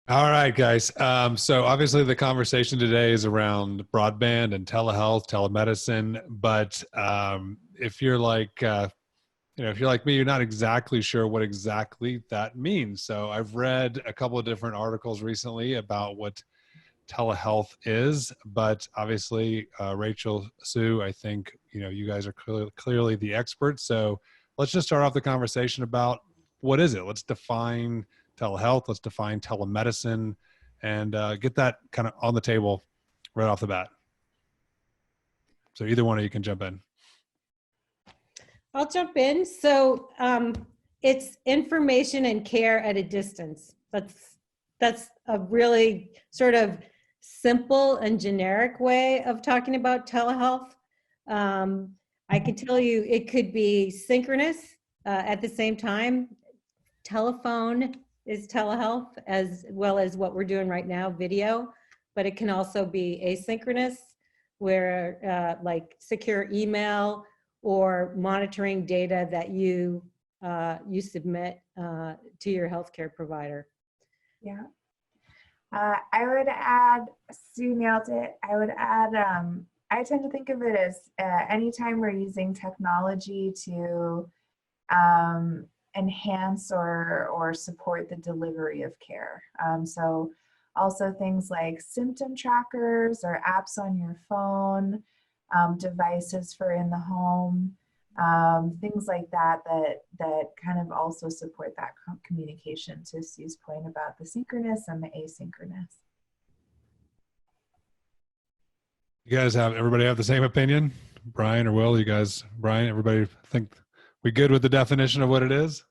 All right, guys. So obviously the conversation today is around broadband and telehealth, telemedicine. But if you're if you're like me, you're not exactly sure what exactly that means. So I've read a couple of different articles recently about what telehealth is, but obviously, Rachel, Sue, I think, you guys are clearly the experts. So let's just start off the conversation about what is it? Let's define telehealth. Let's define telemedicine and get that kind of on the table right off the bat. So either one of you can jump in. I'll jump in. It's information and care at a distance. That's a really sort of simple and generic way of talking about telehealth. I can tell you it could be synchronous at the same time. Telephone is telehealth as well as what we're doing right now, video, but it can also be asynchronous where like secure email or monitoring data that you submit to your healthcare provider. Yeah. I would add, Sue nailed it. I would add, I tend to think of it as anytime we're using technology to enhance or support the delivery of care. So also things like symptom trackers or apps on your phone, devices for in the home, things like that kind of also support that communication, to Sue's point about the synchronous and the asynchronous. You guys everybody have the same opinion? Brian or Will, Brian, everybody think we good with the definition of what it is?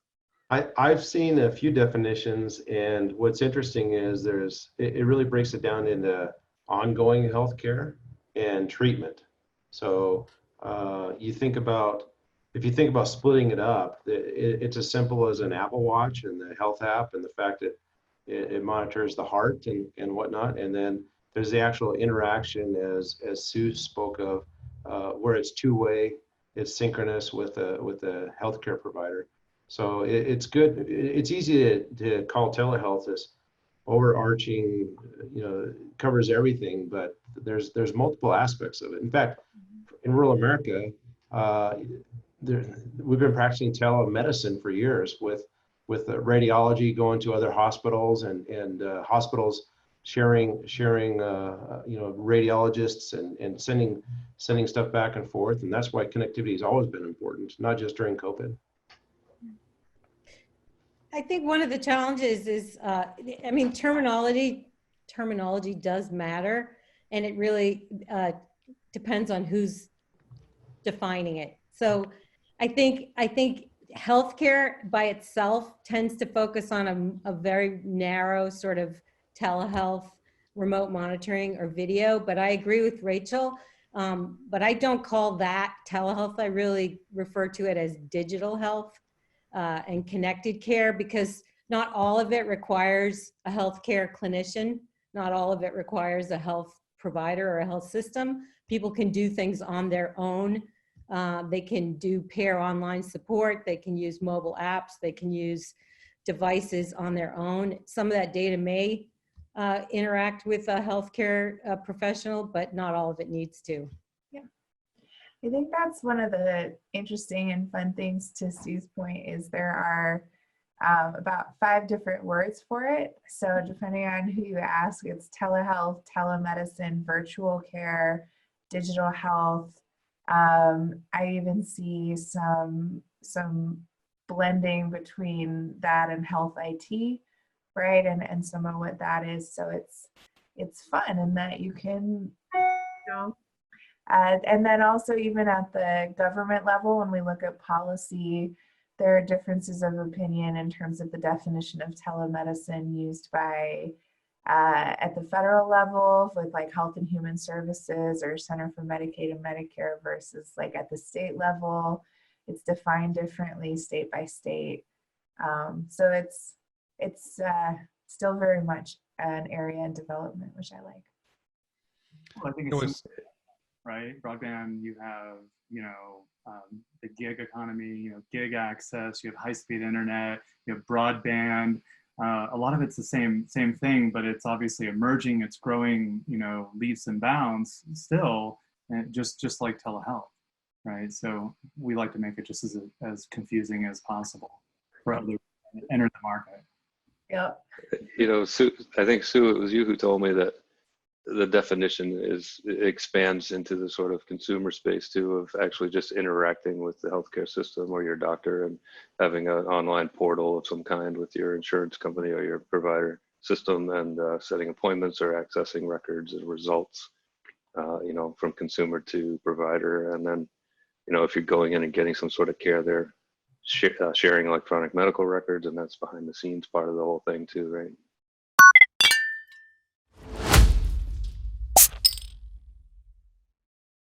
I've seen a few definitions, and what's interesting is it really breaks it down into ongoing healthcare and treatment. So if you think about splitting it up, it's as simple as an Apple Watch and the health app and the fact that it monitors the heart and whatnot. And then there's the actual interaction as Sue spoke of, where it's two-way, it's synchronous with a healthcare provider. So it's good. It's easy to call telehealth as overarching, covers everything, but there's multiple aspects of it. In fact, in rural America, we've been practicing telemedicine for years with radiology going to other hospitals and hospitals sharing radiologists and sending stuff back and forth. And that's why connectivity has always been important, not just during COVID. I think one of the challenges is, terminology does matter, and it really depends on who's defining it. So I think healthcare by itself tends to focus on a very narrow sort of telehealth, remote monitoring or video, but I agree with Rachel. But I don't call that telehealth. I really refer to it as digital health. And connected care, because not all of it requires a healthcare clinician. Not all of it requires a health provider or a health system. People can do things on their own. They can do peer online support. They can use mobile apps. They can use devices on their own. Some of that data may interact with a healthcare professional, but not all of it needs to. I think that's one of the interesting and fun things, to Sue's point, is there are about 5 different words for it. So depending on who you ask, it's telehealth, telemedicine, virtual care, digital health. I even see some blending between that and health IT, right? And some of what that is. So it's fun in that you can, and then also even at the government level, when we look at policy, there are differences of opinion in terms of the definition of telemedicine used by at the federal level with like Health and Human Services or Center for Medicaid and Medicare versus like at the state level. It's defined differently state by state. So it's still very much an area in development, which I like. Well, I think it's right? Broadband, you have, the gig economy, gig access, you have high-speed internet, you have broadband, A lot of it's the same thing, but it's obviously emerging. It's growing, leaps and bounds still, and just like telehealth, right? So we like to make it just as confusing as possible for others to enter the market. Yep. Sue, I think, Sue, it was you who told me that the definition it expands into the sort of consumer space too, of actually just interacting with the healthcare system or your doctor and having an online portal of some kind with your insurance company or your provider system, and setting appointments or accessing records and results, from consumer to provider. And then, if you're going in and getting some sort of care, they're sharing electronic medical records, and that's behind the scenes part of the whole thing too, right?